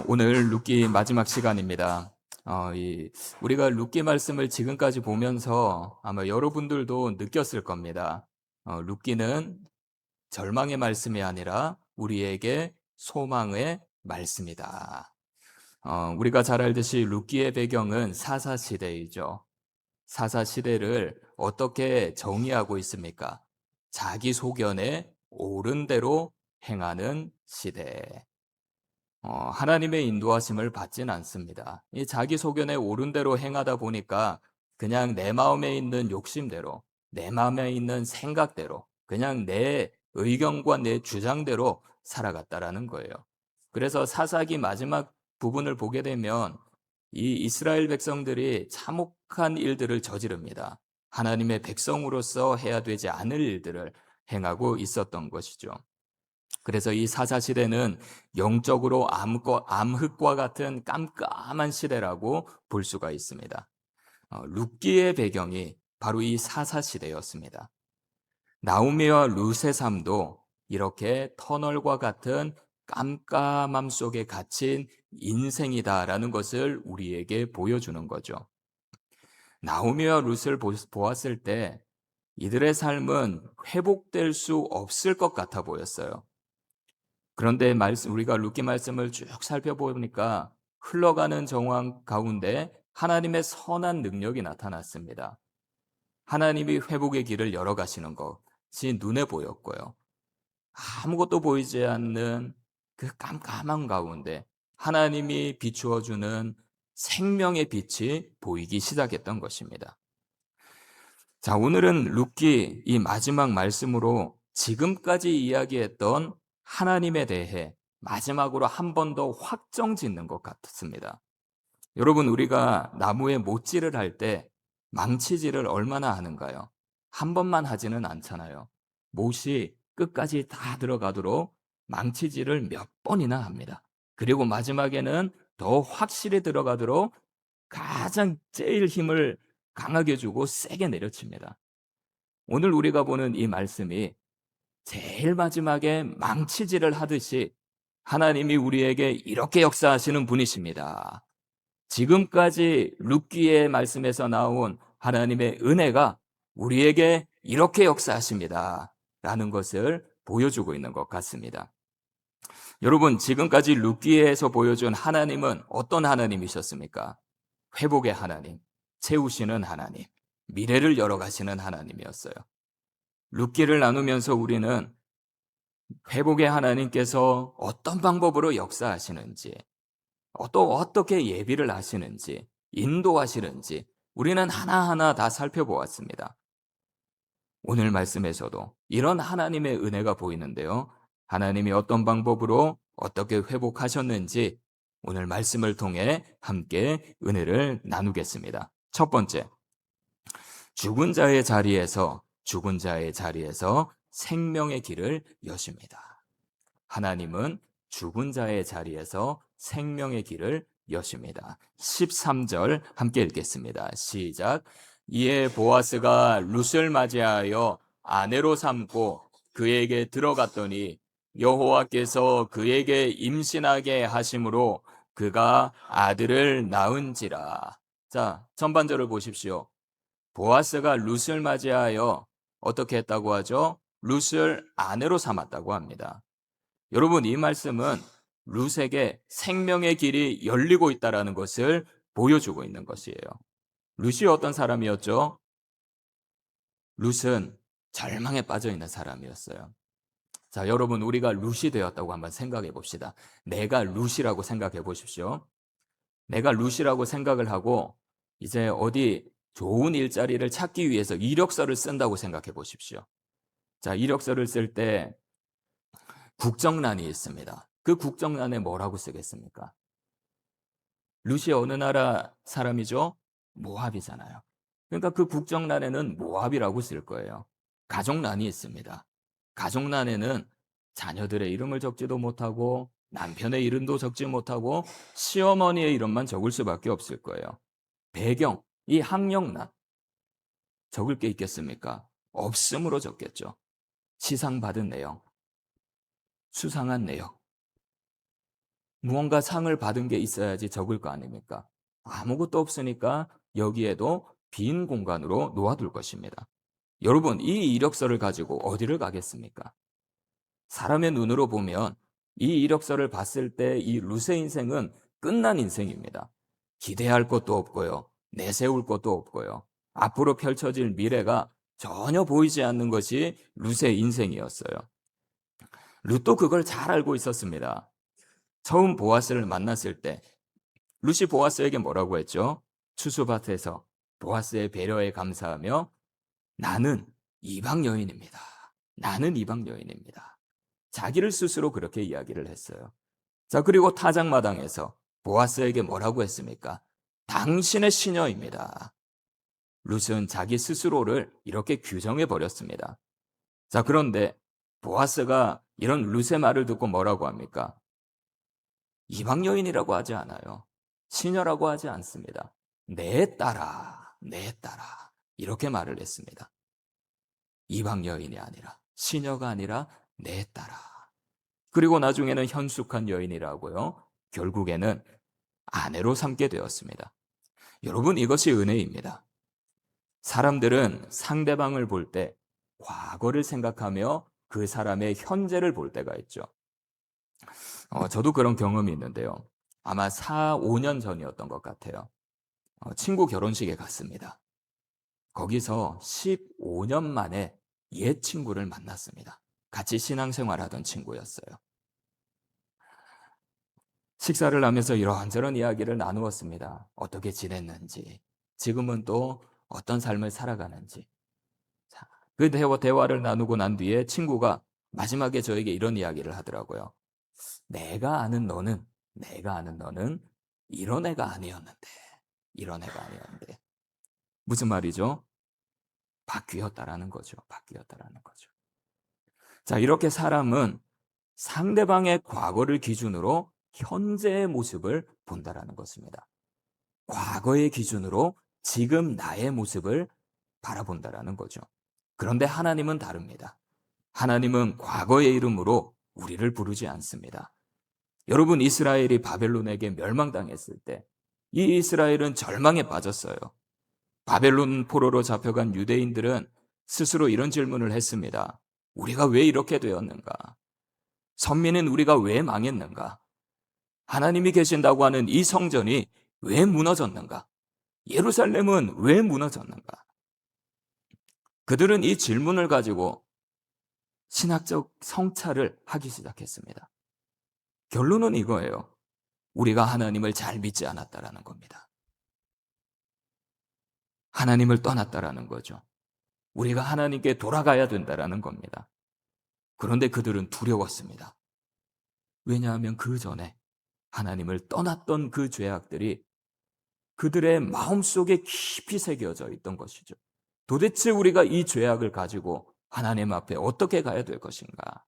오늘 룻기 마지막 시간입니다. 우리가 룻기 말씀을 지금까지 보면서 아마 여러분들도 느꼈을 겁니다. 룻기는 절망의 말씀이 아니라 우리에게 소망의 말씀이다. 우리가 잘 알듯이 룻기의 배경은 사사시대이죠. 사사시대를 어떻게 정의하고 있습니까? 자기 소견에 옳은 대로 행하는 시대. 하나님의 인도하심을 받진 않습니다. 이 자기 소견에 옳은 대로 행하다 보니까 그냥 내 마음에 있는 욕심대로, 내 마음에 있는 생각대로, 그냥 내 의견과 내 주장대로 살아갔다라는 거예요. 그래서 사사기 마지막 부분을 보게 되면 이 이스라엘 백성들이 참혹한 일들을 저지릅니다. 하나님의 백성으로서 해야 되지 않을 일들을 행하고 있었던 것이죠. 그래서 이 사사시대는 영적으로 암흑과 같은 깜깜한 시대라고 볼 수가 있습니다. 룻기의 배경이 바로 이 사사시대였습니다. 나오미와 룻의 삶도 이렇게 터널과 같은 깜깜함 속에 갇힌 인생이다라는 것을 우리에게 보여주는 거죠. 나오미와 룻을 보았을 때 이들의 삶은 회복될 수 없을 것 같아 보였어요. 그런데 우리가 룻기 말씀을 쭉 살펴보니까 흘러가는 정황 가운데 하나님의 선한 능력이 나타났습니다. 하나님이 회복의 길을 열어가시는 것이 눈에 보였고요. 아무것도 보이지 않는 그 깜깜한 가운데 하나님이 비추어주는 생명의 빛이 보이기 시작했던 것입니다. 자, 오늘은 룻기 이 마지막 말씀으로 지금까지 이야기했던 하나님에 대해 마지막으로 한 번 더 확정 짓는 것 같습니다. 여러분, 우리가 나무에 못질을 할 때 망치질을 얼마나 하는가요? 한 번만 하지는 않잖아요. 못이 끝까지 다 들어가도록 망치질을 몇 번이나 합니다. 그리고 마지막에는 더 확실히 들어가도록 가장 제일 힘을 강하게 주고 세게 내려칩니다. 오늘 우리가 보는 이 말씀이 제일 마지막에 망치질을 하듯이 하나님이 우리에게 이렇게 역사하시는 분이십니다. 지금까지 룻기의 말씀에서 나온 하나님의 은혜가 우리에게 이렇게 역사하십니다. 라는 것을 보여주고 있는 것 같습니다. 여러분, 지금까지 룻기에서 보여준 하나님은 어떤 하나님이셨습니까? 회복의 하나님, 채우시는 하나님, 미래를 열어가시는 하나님이었어요. 룻기를 나누면서 우리는 회복의 하나님께서 어떤 방법으로 역사하시는지, 또 어떻게 예비를 하시는지, 인도하시는지 우리는 하나하나 다 살펴보았습니다. 오늘 말씀에서도 이런 하나님의 은혜가 보이는데요. 하나님이 어떤 방법으로 어떻게 회복하셨는지 오늘 말씀을 통해 함께 은혜를 나누겠습니다. 첫 번째, 죽은 자의 자리에서 생명의 길을 여십니다. 하나님은 죽은 자의 자리에서 생명의 길을 여십니다. 13절 함께 읽겠습니다. 시작. 이에 보아스가 룻을 맞이하여 아내로 삼고 그에게 들어갔더니 여호와께서 그에게 임신하게 하심으로 그가 아들을 낳은지라. 자, 전반절을 보십시오. 보아스가 룻을 맞이하여 어떻게 했다고 하죠? 룻을 아내로 삼았다고 합니다. 여러분, 이 말씀은 룻에게 생명의 길이 열리고 있다는 것을 보여주고 있는 것이에요. 룻이 어떤 사람이었죠? 룻은 절망에 빠져 있는 사람이었어요. 자, 여러분, 우리가 룻이 되었다고 한번 생각해 봅시다. 내가 룻이라고 생각해 보십시오. 내가 룻이라고 생각을 하고 이제 어디 좋은 일자리를 찾기 위해서 이력서를 쓴다고 생각해 보십시오. 자, 이력서를 쓸 때 국정란이 있습니다. 그 국정란에 뭐라고 쓰겠습니까? 룻이 어느 나라 사람이죠? 모압이잖아요. 그러니까 그 국정란에는 모압이라고 쓸 거예요. 가족란이 있습니다. 가족란에는 자녀들의 이름을 적지도 못하고 남편의 이름도 적지 못하고 시어머니의 이름만 적을 수밖에 없을 거예요. 배경, 이 학력란 적을 게 있겠습니까? 없음으로 적겠죠. 시상받은 내용, 수상한 내용, 무언가 상을 받은 게 있어야지 적을 거 아닙니까? 아무것도 없으니까 여기에도 빈 공간으로 놓아둘 것입니다. 여러분, 이 이력서를 가지고 어디를 가겠습니까? 사람의 눈으로 보면 이 이력서를 봤을 때 이 룻의 인생은 끝난 인생입니다. 기대할 것도 없고요. 내세울 것도 없고요. 앞으로 펼쳐질 미래가 전혀 보이지 않는 것이 룻의 인생이었어요. 룻도 그걸 잘 알고 있었습니다. 처음 보아스를 만났을 때 룻이 보아스에게 뭐라고 했죠? 추수밭에서 보아스의 배려에 감사하며 나는 이방 여인입니다. 나는 이방 여인입니다. 자기를 스스로 그렇게 이야기를 했어요. 자, 그리고 타작마당에서 보아스에게 뭐라고 했습니까? 당신의 시녀입니다. 룻은 자기 스스로를 이렇게 규정해 버렸습니다. 자, 그런데 보아스가 이런 룻의 말을 듣고 뭐라고 합니까? 이방 여인이라고 하지 않아요. 시녀라고 하지 않습니다. 내 딸아, 내 딸아. 이렇게 말을 했습니다. 이방 여인이 아니라, 시녀가 아니라 내 딸아. 그리고 나중에는 현숙한 여인이라고요. 결국에는 아내로 삼게 되었습니다. 여러분, 이것이 은혜입니다. 사람들은 상대방을 볼 때 과거를 생각하며 그 사람의 현재를 볼 때가 있죠. 저도 그런 경험이 있는데요. 아마 4, 5년 전이었던 것 같아요. 친구 결혼식에 갔습니다. 거기서 15년 만에 옛 친구를 만났습니다. 같이 신앙생활하던 친구였어요. 식사를 하면서 이런저런 이야기를 나누었습니다. 어떻게 지냈는지, 지금은 또 어떤 삶을 살아가는지. 자, 그 대화를 나누고 난 뒤에 친구가 마지막에 저에게 이런 이야기를 하더라고요. 내가 아는 너는 이런 애가 아니었는데, 이런 애가 아니었는데. 무슨 말이죠? 바뀌었다라는 거죠. 바뀌었다라는 거죠. 자, 이렇게 사람은 상대방의 과거를 기준으로 현재의 모습을 본다라는 것입니다. 과거의 기준으로 지금 나의 모습을 바라본다라는 거죠. 그런데 하나님은 다릅니다. 하나님은 과거의 이름으로 우리를 부르지 않습니다. 여러분, 이스라엘이 바벨론에게 멸망당했을 때 이 이스라엘은 절망에 빠졌어요. 바벨론 포로로 잡혀간 유대인들은 스스로 이런 질문을 했습니다. 우리가 왜 이렇게 되었는가? 선민은 우리가 왜 망했는가? 하나님이 계신다고 하는 이 성전이 왜 무너졌는가? 예루살렘은 왜 무너졌는가? 그들은 이 질문을 가지고 신학적 성찰을 하기 시작했습니다. 결론은 이거예요. 우리가 하나님을 잘 믿지 않았다라는 겁니다. 하나님을 떠났다라는 거죠. 우리가 하나님께 돌아가야 된다라는 겁니다. 그런데 그들은 두려웠습니다. 왜냐하면 그 전에 하나님을 떠났던 그 죄악들이 그들의 마음속에 깊이 새겨져 있던 것이죠. 도대체 우리가 이 죄악을 가지고 하나님 앞에 어떻게 가야 될 것인가?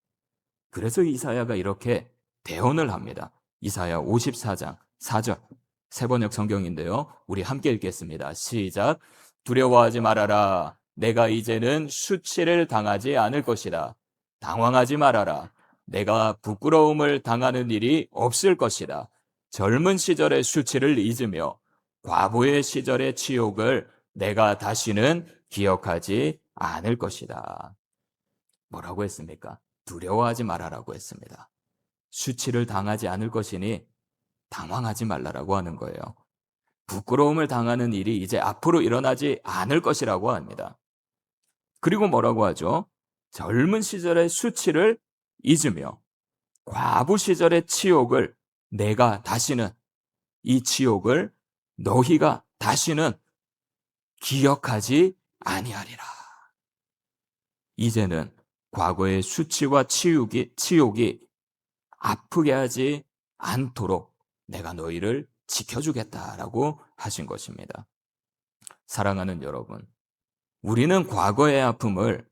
그래서 이사야가 이렇게 대언을 합니다. 이사야 54장 4절 세번역 성경인데요. 우리 함께 읽겠습니다. 시작. 두려워하지 말아라. 내가 이제는 수치를 당하지 않을 것이다. 당황하지 말아라. 내가 부끄러움을 당하는 일이 없을 것이다. 젊은 시절의 수치를 잊으며 과부의 시절의 치욕을 내가 다시는 기억하지 않을 것이다. 뭐라고 했습니까? 두려워하지 말아라고 했습니다. 수치를 당하지 않을 것이니 당황하지 말라라고 하는 거예요. 부끄러움을 당하는 일이 이제 앞으로 일어나지 않을 것이라고 합니다. 그리고 뭐라고 하죠? 젊은 시절의 수치를 잊으며 과부 시절의 치욕을 내가 다시는 이 치욕을 너희가 다시는 기억하지 아니하리라. 이제는 과거의 수치와 치욕이 아프게 하지 않도록 내가 너희를 지켜주겠다라고 하신 것입니다. 사랑하는 여러분, 우리는 과거의 아픔을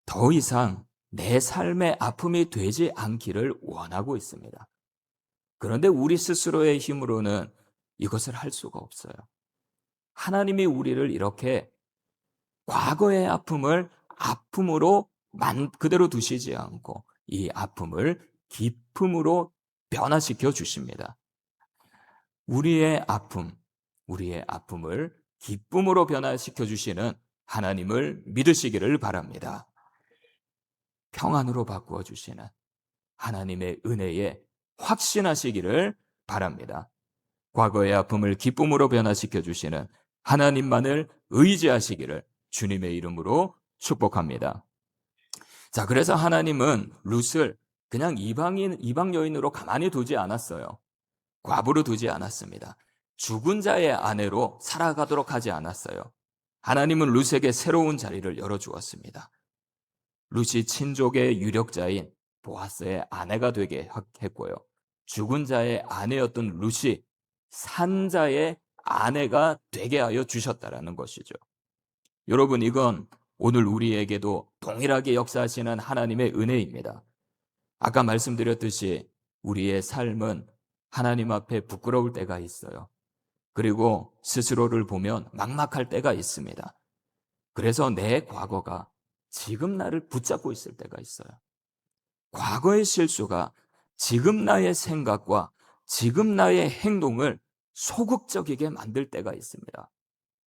더 이상 내 삶의 아픔이 되지 않기를 원하고 있습니다. 그런데 우리 스스로의 힘으로는 이것을 할 수가 없어요. 하나님이 우리를 이렇게 과거의 아픔을 아픔으로 그대로 두시지 않고 이 아픔을 기쁨으로 변화시켜 주십니다. 우리의 아픔을 기쁨으로 변화시켜 주시는 하나님을 믿으시기를 바랍니다. 평안으로 바꾸어 주시는 하나님의 은혜에 확신하시기를 바랍니다. 과거의 아픔을 기쁨으로 변화시켜 주시는 하나님만을 의지하시기를 주님의 이름으로 축복합니다. 자, 그래서 하나님은 룻을 그냥 이방 여인으로 가만히 두지 않았어요. 과부로 두지 않았습니다. 죽은 자의 아내로 살아가도록 하지 않았어요. 하나님은 룻에게 새로운 자리를 열어주었습니다. 룻이 친족의 유력자인 보아스의 아내가 되게 했고요. 죽은 자의 아내였던 룻이 산 자의 아내가 되게 하여 주셨다라는 것이죠. 여러분, 이건 오늘 우리에게도 동일하게 역사하시는 하나님의 은혜입니다. 아까 말씀드렸듯이 우리의 삶은 하나님 앞에 부끄러울 때가 있어요. 그리고 스스로를 보면 막막할 때가 있습니다. 그래서 내 과거가 지금 나를 붙잡고 있을 때가 있어요. 과거의 실수가 지금 나의 생각과 지금 나의 행동을 소극적이게 만들 때가 있습니다.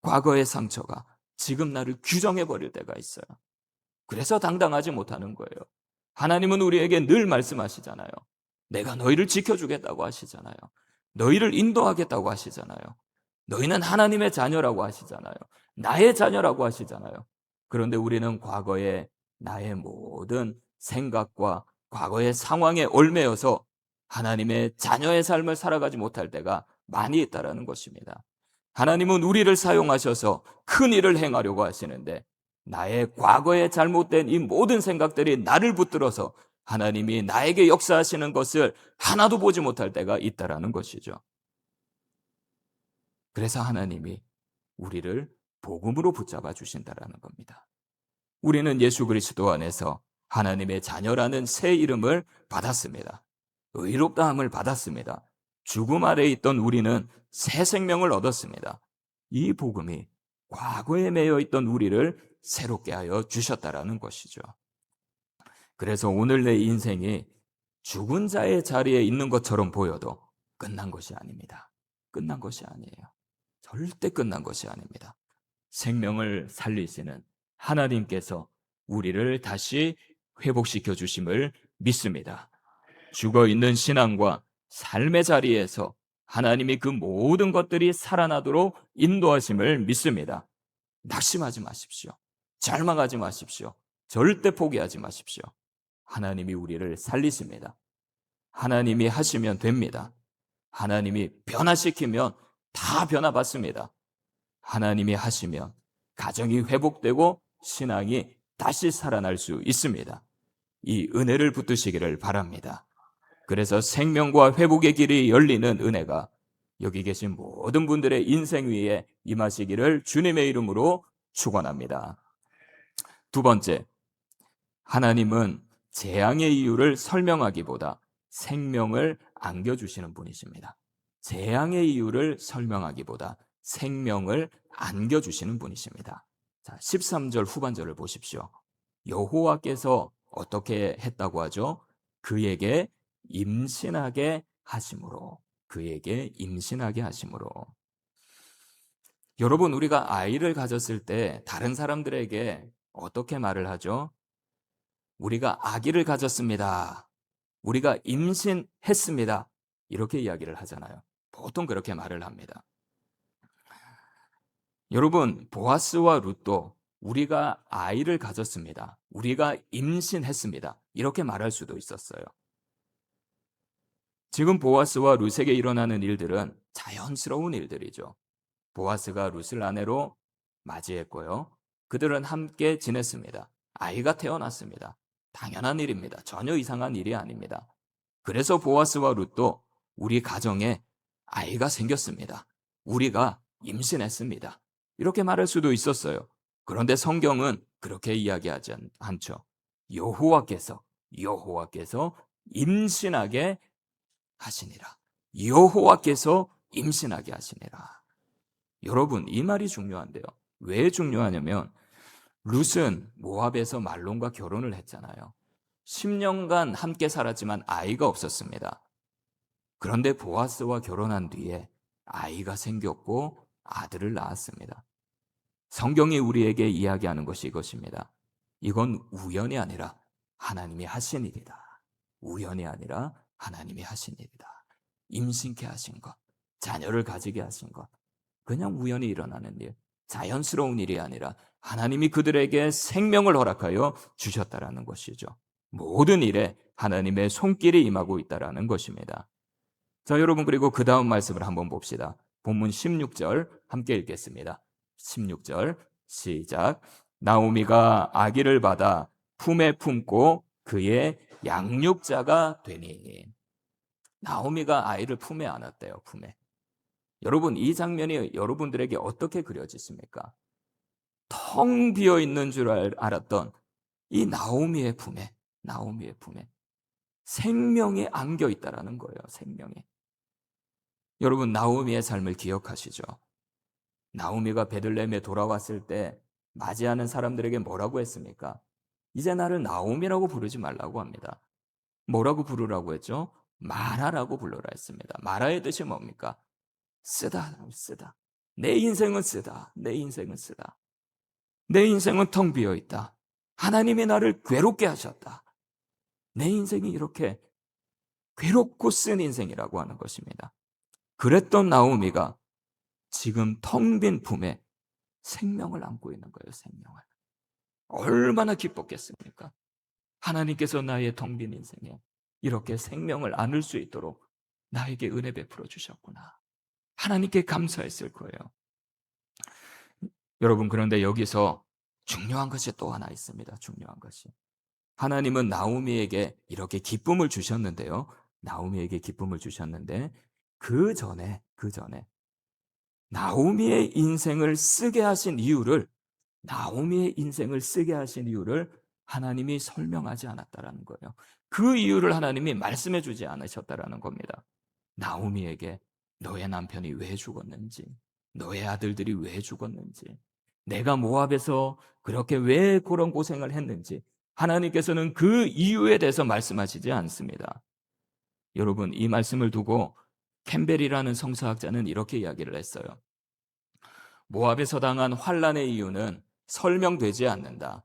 과거의 상처가 지금 나를 규정해 버릴 때가 있어요. 그래서 당당하지 못하는 거예요. 하나님은 우리에게 늘 말씀하시잖아요. 내가 너희를 지켜주겠다고 하시잖아요. 너희를 인도하겠다고 하시잖아요. 너희는 하나님의 자녀라고 하시잖아요. 나의 자녀라고 하시잖아요. 그런데 우리는 과거에 나의 모든 생각과 과거의 상황에 얽매여서 하나님의 자녀의 삶을 살아가지 못할 때가 많이 있다라는 것입니다. 하나님은 우리를 사용하셔서 큰 일을 행하려고 하시는데 나의 과거에 잘못된 이 모든 생각들이 나를 붙들어서 하나님이 나에게 역사하시는 것을 하나도 보지 못할 때가 있다라는 것이죠. 그래서 하나님이 우리를 복음으로 붙잡아 주신다라는 겁니다. 우리는 예수 그리스도 안에서 하나님의 자녀라는 새 이름을 받았습니다. 의롭다함을 받았습니다. 죽음 아래에 있던 우리는 새 생명을 얻었습니다. 이 복음이 과거에 매여 있던 우리를 새롭게 하여 주셨다라는 것이죠. 그래서 오늘 내 인생이 죽은 자의 자리에 있는 것처럼 보여도 끝난 것이 아닙니다. 끝난 것이 아니에요. 절대 끝난 것이 아닙니다. 생명을 살리시는 하나님께서 우리를 다시 회복시켜 주심을 믿습니다. 죽어 있는 신앙과 삶의 자리에서 하나님이 그 모든 것들이 살아나도록 인도하심을 믿습니다. 낙심하지 마십시오. 절망하지 마십시오. 절대 포기하지 마십시오. 하나님이 우리를 살리십니다. 하나님이 하시면 됩니다. 하나님이 변화시키면 다 변화받습니다. 하나님이 하시면 가정이 회복되고 신앙이 다시 살아날 수 있습니다. 이 은혜를 붙드시기를 바랍니다. 그래서 생명과 회복의 길이 열리는 은혜가 여기 계신 모든 분들의 인생 위에 임하시기를 주님의 이름으로 축원합니다. 두 번째, 하나님은 재앙의 이유를 설명하기보다 생명을 안겨주시는 분이십니다. 재앙의 이유를 설명하기보다 생명을 안겨주시는 분이십니다. 자, 13절 후반절을 보십시오. 여호와께서 어떻게 했다고 하죠? 그에게 임신하게 하심으로. 그에게 임신하게 하심으로. 여러분, 우리가 아이를 가졌을 때 다른 사람들에게 어떻게 말을 하죠? 우리가 아기를 가졌습니다. 우리가 임신했습니다. 이렇게 이야기를 하잖아요. 보통 그렇게 말을 합니다. 여러분, 보아스와 룻도 우리가 아이를 가졌습니다. 우리가 임신했습니다. 이렇게 말할 수도 있었어요. 지금 보아스와 룻에게 일어나는 일들은 자연스러운 일들이죠. 보아스가 룻을 아내로 맞이했고요. 그들은 함께 지냈습니다. 아이가 태어났습니다. 당연한 일입니다. 전혀 이상한 일이 아닙니다. 그래서 보아스와 룻도 우리 가정에 아이가 생겼습니다. 우리가 임신했습니다. 이렇게 말할 수도 있었어요. 그런데 성경은 그렇게 이야기하지 않죠. 여호와께서 임신하게 하시니라. 여호와께서 임신하게 하시니라. 여러분, 이 말이 중요한데요. 왜 중요하냐면 룻은 모압에서 말론과 결혼을 했잖아요. 10년간 함께 살았지만 아이가 없었습니다. 그런데 보아스와 결혼한 뒤에 아이가 생겼고 아들을 낳았습니다. 성경이 우리에게 이야기하는 것이 이것입니다. 이건 우연이 아니라 하나님이 하신 일이다. 우연이 아니라 하나님이 하신 일이다. 임신케 하신 것, 자녀를 가지게 하신 것, 그냥 우연히 일어나는 일, 자연스러운 일이 아니라 하나님이 그들에게 생명을 허락하여 주셨다라는 것이죠. 모든 일에 하나님의 손길이 임하고 있다라는 것입니다. 자, 여러분, 그리고 그 다음 말씀을 한번 봅시다. 본문 16절 함께 읽겠습니다. 16절 시작. 나오미가 아기를 받아 품에 품고 그의 양육자가 되니. 나오미가 아이를 품에 안았대요. 품에. 여러분, 이 장면이 여러분들에게 어떻게 그려지십니까? 텅 비어 있는 줄 알았던 이 나오미의 품에 생명이 안겨 있다라는 거예요. 생명이. 여러분, 나오미의 삶을 기억하시죠? 나오미가 베들레헴에 돌아왔을 때 맞이하는 사람들에게 뭐라고 했습니까? 이제 나를 나오미라고 부르지 말라고 합니다. 뭐라고 부르라고 했죠? 마라라고 불러라 했습니다. 마라의 뜻이 뭡니까? 쓰다. 내 인생은 쓰다. 내 인생은 쓰다. 내 인생은 텅 비어 있다. 하나님이 나를 괴롭게 하셨다. 내 인생이 이렇게 괴롭고 쓴 인생이라고 하는 것입니다. 그랬던 나오미가 지금 텅 빈 품에 생명을 안고 있는 거예요. 생명을. 얼마나 기뻤겠습니까? 하나님께서 나의 텅 빈 인생에 이렇게 생명을 안을 수 있도록 나에게 은혜 베풀어 주셨구나. 하나님께 감사했을 거예요. 여러분, 그런데 여기서 중요한 것이 또 하나 있습니다. 중요한 것이. 하나님은 나오미에게 이렇게 기쁨을 주셨는데요. 나오미에게 기쁨을 주셨는데 그 전에 나오미의 인생을 쓰게 하신 이유를 하나님이 설명하지 않았다라는 거예요. 그 이유를 하나님이 말씀해 주지 않으셨다라는 겁니다. 나오미에게 너의 남편이 왜 죽었는지, 너의 아들들이 왜 죽었는지, 내가 모압에서 그렇게 왜 그런 고생을 했는지 하나님께서는 그 이유에 대해서 말씀하시지 않습니다. 여러분, 이 말씀을 두고 캠벨이라는 성서학자는 이렇게 이야기를 했어요. 모압에서 당한 환란의 이유는 설명되지 않는다.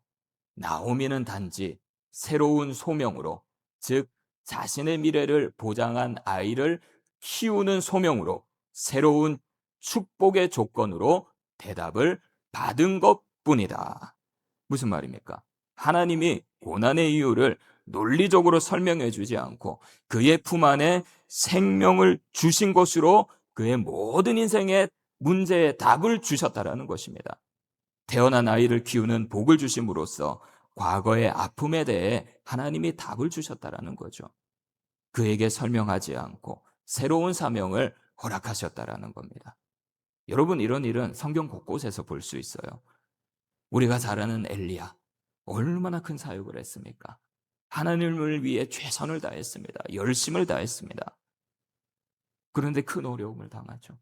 나오미는 단지 새로운 소명으로, 즉 자신의 미래를 보장한 아이를 키우는 소명으로 새로운 축복의 조건으로 대답을 받은 것뿐이다. 무슨 말입니까? 하나님이 고난의 이유를 논리적으로 설명해 주지 않고 그의 품 안에 생명을 주신 것으로 그의 모든 인생의 문제에 답을 주셨다라는 것입니다. 태어난 아이를 키우는 복을 주심으로써 과거의 아픔에 대해 하나님이 답을 주셨다라는 거죠. 그에게 설명하지 않고 새로운 사명을 허락하셨다라는 겁니다. 여러분, 이런 일은 성경 곳곳에서 볼 수 있어요. 우리가 잘 아는 엘리야, 얼마나 큰 사역을 했습니까? 하나님을 위해 최선을 다했습니다. 열심을 다했습니다. 그런데 큰 어려움을 당하죠.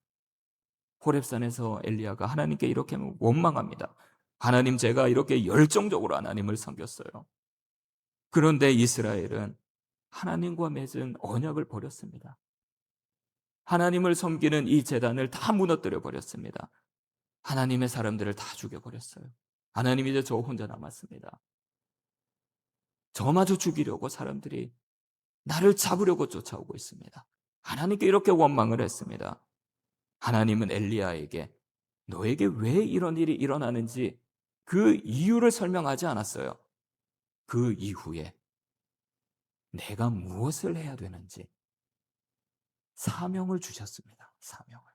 호렙산에서 엘리야가 하나님께 이렇게 원망합니다. 하나님, 제가 이렇게 열정적으로 하나님을 섬겼어요. 그런데 이스라엘은 하나님과 맺은 언약을 버렸습니다. 하나님을 섬기는 이 제단을 다 무너뜨려 버렸습니다. 하나님의 사람들을 다 죽여버렸어요. 하나님, 이제 저 혼자 남았습니다. 저마저 죽이려고 사람들이 나를 잡으려고 쫓아오고 있습니다. 하나님께 이렇게 원망을 했습니다. 하나님은 엘리야에게 너에게 왜 이런 일이 일어나는지 그 이유를 설명하지 않았어요. 그 이후에 내가 무엇을 해야 되는지 사명을 주셨습니다. 사명을.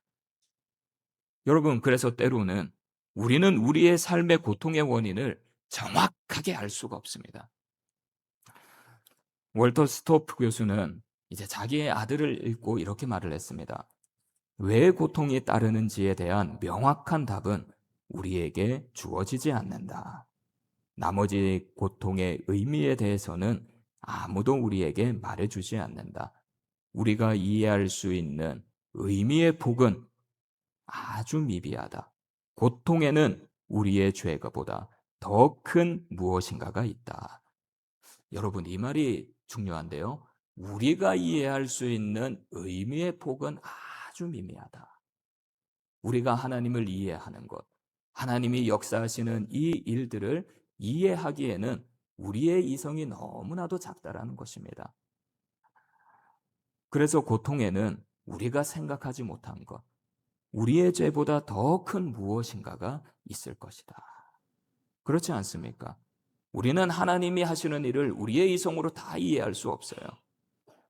여러분, 그래서 때로는 우리는 우리의 삶의 고통의 원인을 정확하게 알 수가 없습니다. 월터 스토프 교수는 이제 자기의 아들을 읽고 이렇게 말을 했습니다. 왜 고통이 따르는지에 대한 명확한 답은 우리에게 주어지지 않는다. 나머지 고통의 의미에 대해서는 아무도 우리에게 말해주지 않는다. 우리가 이해할 수 있는 의미의 폭은 아주 미비하다. 고통에는 우리의 죄가보다 더 큰 무엇인가가 있다. 여러분, 이 말이 중요한데요. 우리가 이해할 수 있는 의미의 폭은 아주 미미하다. 우리가 하나님을 이해하는 것, 하나님이 역사하시는 이 일들을 이해하기에는 우리의 이성이 너무나도 작다라는 것입니다. 그래서 고통에는 우리가 생각하지 못한 것, 우리의 죄보다 더 큰 무엇인가가 있을 것이다. 그렇지 않습니까? 우리는 하나님이 하시는 일을 우리의 이성으로 다 이해할 수 없어요.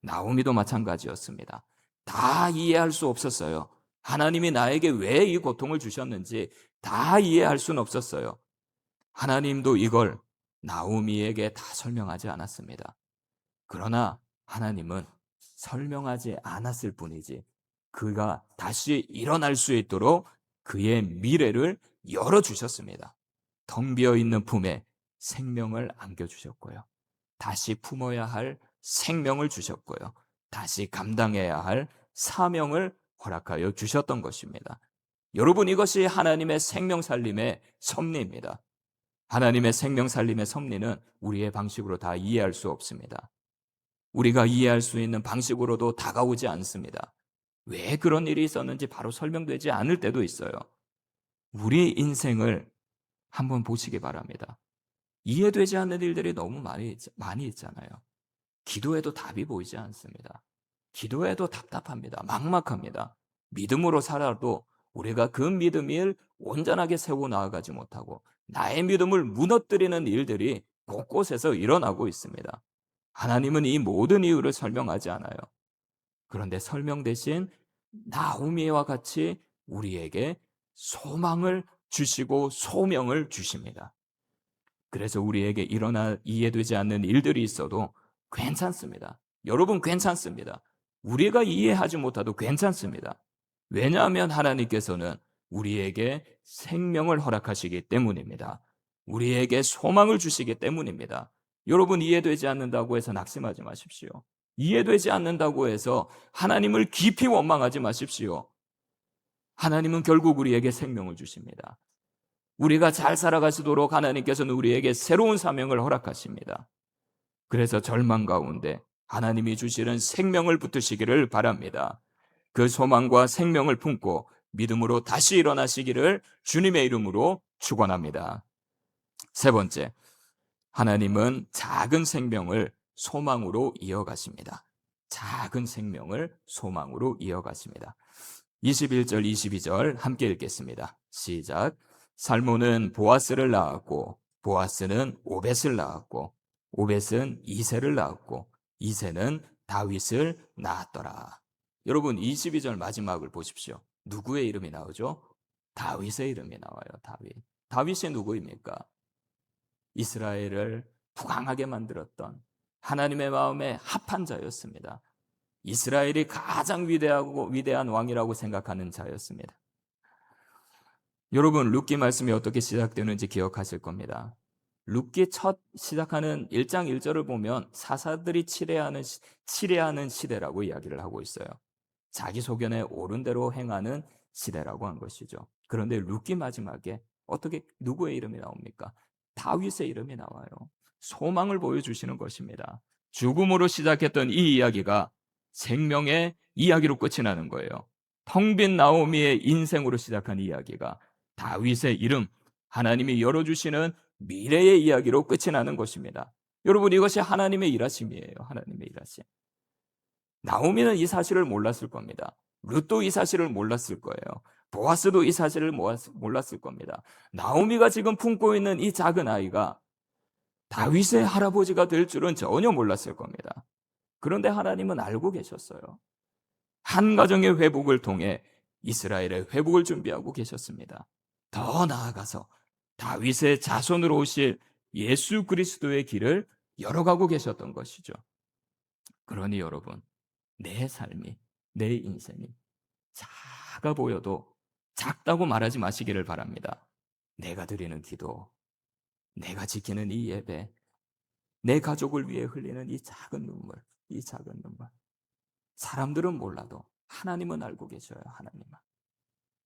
나오미도 마찬가지였습니다. 다 이해할 수 없었어요. 하나님이 나에게 왜 이 고통을 주셨는지 다 이해할 수는 없었어요. 하나님도 이걸 나오미에게 다 설명하지 않았습니다. 그러나 하나님은 설명하지 않았을 뿐이지 그가 다시 일어날 수 있도록 그의 미래를 열어주셨습니다. 텅 비어있는 품에 생명을 안겨주셨고요. 다시 품어야 할 생명을 주셨고요. 다시 감당해야 할 사명을 허락하여 주셨던 것입니다. 여러분, 이것이 하나님의 생명 살림의 섭리입니다. 하나님의 생명 살림의 섭리는 우리의 방식으로 다 이해할 수 없습니다. 우리가 이해할 수 있는 방식으로도 다가오지 않습니다. 왜 그런 일이 있었는지 바로 설명되지 않을 때도 있어요. 우리 인생을 한번 보시기 바랍니다. 이해되지 않는 일들이 너무 많이 있잖아요. 기도해도 답이 보이지 않습니다. 기도해도 답답합니다. 막막합니다. 믿음으로 살아도 우리가 그 믿음을 온전하게 세워 나아가지 못하고 나의 믿음을 무너뜨리는 일들이 곳곳에서 일어나고 있습니다. 하나님은 이 모든 이유를 설명하지 않아요. 그런데 설명 대신 나오미와 같이 우리에게 소망을 주시고 소명을 주십니다. 그래서 우리에게 일어나 이해되지 않는 일들이 있어도 괜찮습니다. 여러분, 괜찮습니다. 우리가 이해하지 못해도 괜찮습니다. 왜냐하면 하나님께서는 우리에게 생명을 허락하시기 때문입니다. 우리에게 소망을 주시기 때문입니다. 여러분, 이해되지 않는다고 해서 낙심하지 마십시오. 이해되지 않는다고 해서 하나님을 깊이 원망하지 마십시오. 하나님은 결국 우리에게 생명을 주십니다. 우리가 잘 살아가시도록 하나님께서는 우리에게 새로운 사명을 허락하십니다. 그래서 절망 가운데 하나님이 주시는 생명을 붙드시기를 바랍니다. 그 소망과 생명을 품고 믿음으로 다시 일어나시기를 주님의 이름으로 축원합니다. 세 번째, 하나님은 작은 생명을 소망으로 이어가십니다. 작은 생명을 소망으로 이어가십니다. 21절, 22절 함께 읽겠습니다. 시작. 살몬은 보아스를 낳았고 보아스는 오벳을 낳았고 오벳은 이새를 낳았고 이새는 다윗을 낳았더라. 여러분, 22절 마지막을 보십시오. 누구의 이름이 나오죠? 다윗의 이름이 나와요. 다윗. 다윗이 누구입니까? 이스라엘을 부강하게 만들었던 하나님의 마음에 합한 자였습니다. 이스라엘이 가장 위대한 왕이라고 생각하는 자였습니다. 여러분, 룻기 말씀이 어떻게 시작되는지 기억하실 겁니다. 룻기 첫 시작하는 1장 1절을 보면 사사들이 치레하는 시대라고 이야기를 하고 있어요. 자기 소견에 옳은 대로 행하는 시대라고 한 것이죠. 그런데 룻기 마지막에 어떻게 누구의 이름이 나옵니까? 다윗의 이름이 나와요. 소망을 보여주시는 것입니다. 죽음으로 시작했던 이 이야기가 생명의 이야기로 끝이 나는 거예요. 텅 빈 나오미의 인생으로 시작한 이야기가 다윗의 이름, 하나님이 열어주시는 미래의 이야기로 끝이 나는 것입니다. 여러분, 이것이 하나님의 일하심이에요. 하나님의 일하심. 나오미는 이 사실을 몰랐을 겁니다. 룻도 이 사실을 몰랐을 거예요. 보아스도 이 사실을 몰랐을 겁니다. 나오미가 지금 품고 있는 이 작은 아이가 다윗의 할아버지가 될 줄은 전혀 몰랐을 겁니다. 그런데 하나님은 알고 계셨어요. 한 가정의 회복을 통해 이스라엘의 회복을 준비하고 계셨습니다. 더 나아가서 다윗의 자손으로 오실 예수 그리스도의 길을 열어가고 계셨던 것이죠. 그러니 여러분, 내 삶이, 내 인생이 작아 보여도 작다고 말하지 마시기를 바랍니다. 내가 드리는 기도, 내가 지키는 이 예배, 내 가족을 위해 흘리는 이 작은 눈물, 이 작은 눈물. 사람들은 몰라도 하나님은 알고 계셔요. 하나님은.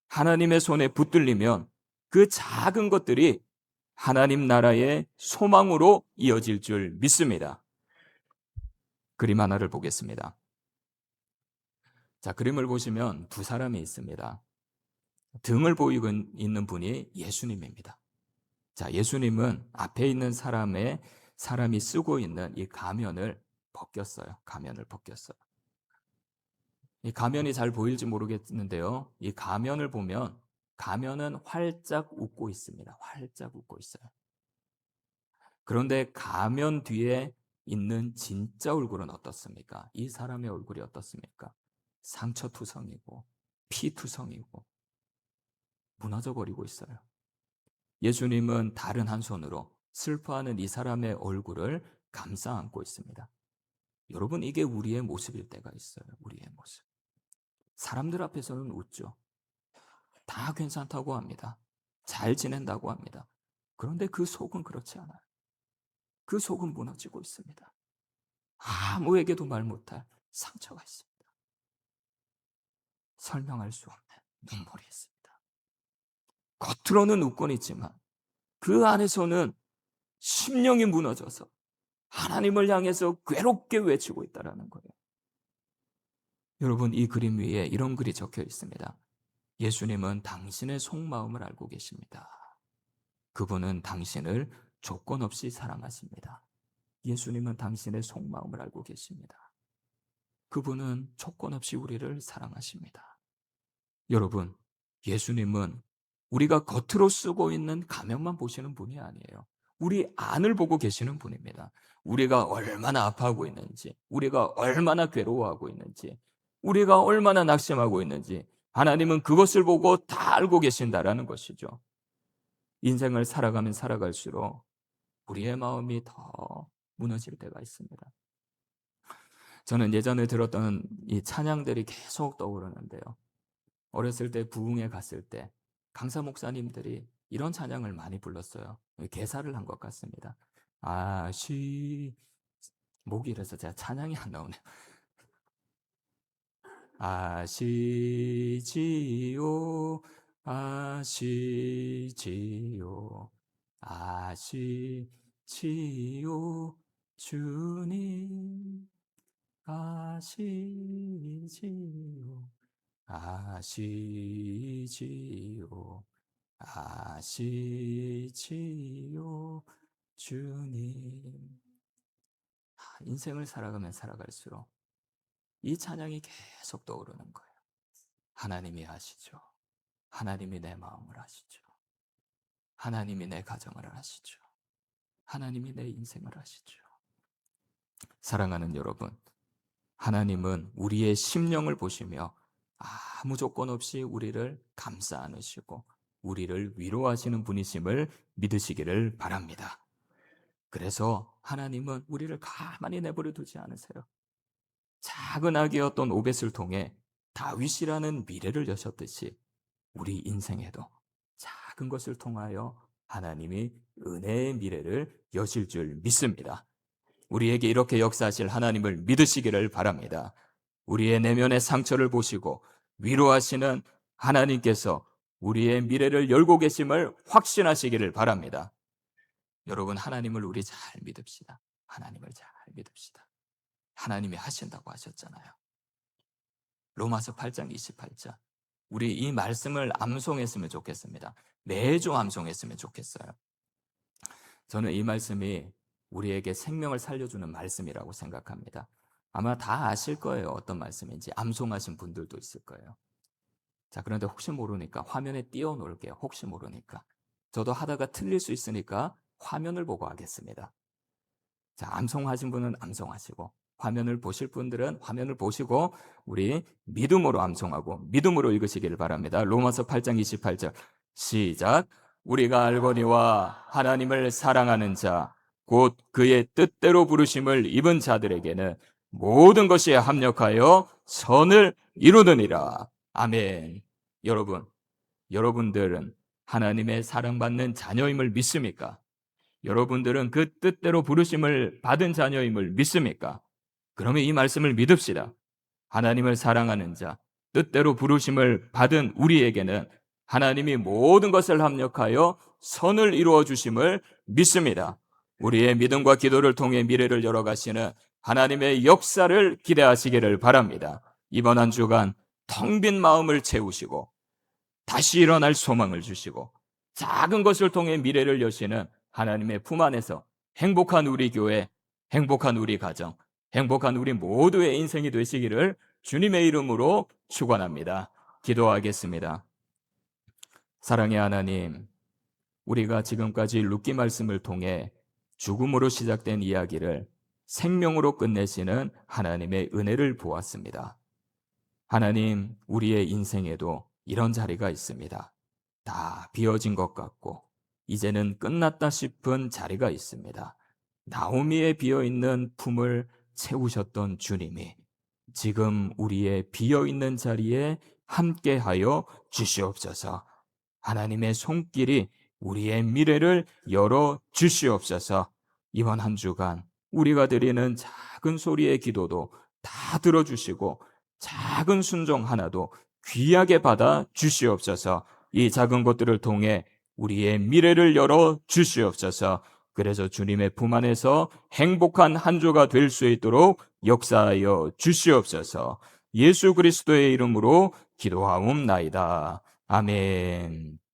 하나님의 손에 붙들리면 그 작은 것들이 하나님 나라의 소망으로 이어질 줄 믿습니다. 그림 하나를 보겠습니다. 자, 그림을 보시면 두 사람이 있습니다. 등을 보이고 있는 분이 예수님입니다. 자, 예수님은 앞에 있는 사람이 쓰고 있는 이 가면을 벗겼어요. 가면을 벗겼어요. 이 가면이 잘 보일지 모르겠는데요. 이 가면을 보면 가면은 활짝 웃고 있습니다. 활짝 웃고 있어요. 그런데 가면 뒤에 있는 진짜 얼굴은 어떻습니까? 이 사람의 얼굴이 어떻습니까? 상처투성이고 피투성이고 무너져 버리고 있어요. 예수님은 다른 한 손으로 슬퍼하는 이 사람의 얼굴을 감싸 안고 있습니다. 여러분, 이게 우리의 모습일 때가 있어요. 우리의 모습. 사람들 앞에서는 웃죠. 다 괜찮다고 합니다. 잘 지낸다고 합니다. 그런데 그 속은 그렇지 않아요. 그 속은 무너지고 있습니다. 아무에게도 말 못할 상처가 있습니다. 설명할 수 없는 눈물이 있습니다. 겉으로는 웃곤 있지만 그 안에서는 심령이 무너져서 하나님을 향해서 괴롭게 외치고 있다는 거예요. 여러분, 이 그림 위에 이런 글이 적혀 있습니다. 예수님은 당신의 속마음을 알고 계십니다. 그분은 당신을 조건 없이 사랑하십니다. 예수님은 당신의 속마음을 알고 계십니다. 그분은 조건 없이 우리를 사랑하십니다. 여러분, 예수님은 우리가 겉으로 쓰고 있는 가면만 보시는 분이 아니에요. 우리 안을 보고 계시는 분입니다. 우리가 얼마나 아파하고 있는지, 우리가 얼마나 괴로워하고 있는지, 우리가 얼마나 낙심하고 있는지 하나님은 그것을 보고 다 알고 계신다라는 것이죠. 인생을 살아가면 살아갈수록 우리의 마음이 더 무너질 때가 있습니다. 저는 예전에 들었던 이 찬양들이 계속 떠오르는데요. 어렸을 때 부흥회 갔을 때 강사 목사님들이 이런 찬양을 많이 불렀어요. 개사를 한 것 같습니다. 목이 이래서 제가 찬양이 안 나오네요. 아시지요, 아시지요, 아시지요, 주님 아시지요, 아시지요, 아시지요, 주님. 인생을 살아가면 살아갈수록 이 찬양이 계속 떠오르는 거예요. 하나님이 아시죠. 하나님이 내 마음을 아시죠. 하나님이 내 가정을 아시죠. 하나님이 내 인생을 아시죠. 사랑하는 여러분, 하나님은 우리의 심령을 보시며 아무 조건 없이 우리를 감싸 안으시고 우리를 위로하시는 분이심을 믿으시기를 바랍니다. 그래서 하나님은 우리를 가만히 내버려 두지 않으세요. 작은 아기였던 오벳을 통해 다윗이라는 미래를 여셨듯이 우리 인생에도 작은 것을 통하여 하나님이 은혜의 미래를 여실 줄 믿습니다. 우리에게 이렇게 역사하실 하나님을 믿으시기를 바랍니다. 우리의 내면의 상처를 보시고 위로하시는 하나님께서 우리의 미래를 열고 계심을 확신하시기를 바랍니다. 여러분, 하나님을 우리 잘 믿읍시다. 하나님을 잘 믿읍시다. 하나님이 하신다고 하셨잖아요. 로마서 8장 28절. 우리 이 말씀을 암송했으면 좋겠습니다. 매주 암송했으면 좋겠어요. 저는 이 말씀이 우리에게 생명을 살려주는 말씀이라고 생각합니다. 아마 다 아실 거예요. 어떤 말씀인지. 암송하신 분들도 있을 거예요. 자, 그런데 혹시 모르니까 화면에 띄워놓을게요. 혹시 모르니까. 저도 하다가 틀릴 수 있으니까 화면을 보고 하겠습니다. 자, 암송하신 분은 암송하시고 화면을 보실 분들은 화면을 보시고 우리 믿음으로 암송하고 믿음으로 읽으시기를 바랍니다. 로마서 8장 28절 시작. 우리가 알거니와 하나님을 사랑하는 자 곧 그의 뜻대로 부르심을 입은 자들에게는 모든 것이 합력하여 선을 이루느니라. 아멘. 여러분들은 하나님의 사랑받는 자녀임을 믿습니까? 여러분들은 그 뜻대로 부르심을 받은 자녀임을 믿습니까? 그러면 이 말씀을 믿읍시다. 하나님을 사랑하는 자, 뜻대로 부르심을 받은 우리에게는 하나님이 모든 것을 합력하여 선을 이루어 주심을 믿습니다. 우리의 믿음과 기도를 통해 미래를 열어가시는 하나님의 역사를 기대하시기를 바랍니다. 이번 한 주간 텅 빈 마음을 채우시고 다시 일어날 소망을 주시고 작은 것을 통해 미래를 여시는 하나님의 품 안에서 행복한 우리 교회, 행복한 우리 가정, 행복한 우리 모두의 인생이 되시기를 주님의 이름으로 축원합니다. 기도하겠습니다. 사랑의 하나님, 우리가 지금까지 룻기 말씀을 통해 죽음으로 시작된 이야기를 생명으로 끝내시는 하나님의 은혜를 보았습니다. 하나님, 우리의 인생에도 이런 자리가 있습니다. 다 비어진 것 같고 이제는 끝났다 싶은 자리가 있습니다. 나오미의 비어있는 품을 채우셨던 주님이 지금 우리의 비어있는 자리에 함께하여 주시옵소서. 하나님의 손길이 우리의 미래를 열어 주시옵소서. 이번 한 주간 우리가 드리는 작은 소리의 기도도 다 들어주시고 작은 순종 하나도 귀하게 받아 주시옵소서. 이 작은 것들을 통해 우리의 미래를 열어 주시옵소서. 그래서 주님의 품 안에서 행복한 한 주가 될 수 있도록 역사하여 주시옵소서. 예수 그리스도의 이름으로 기도하옵나이다. 아멘.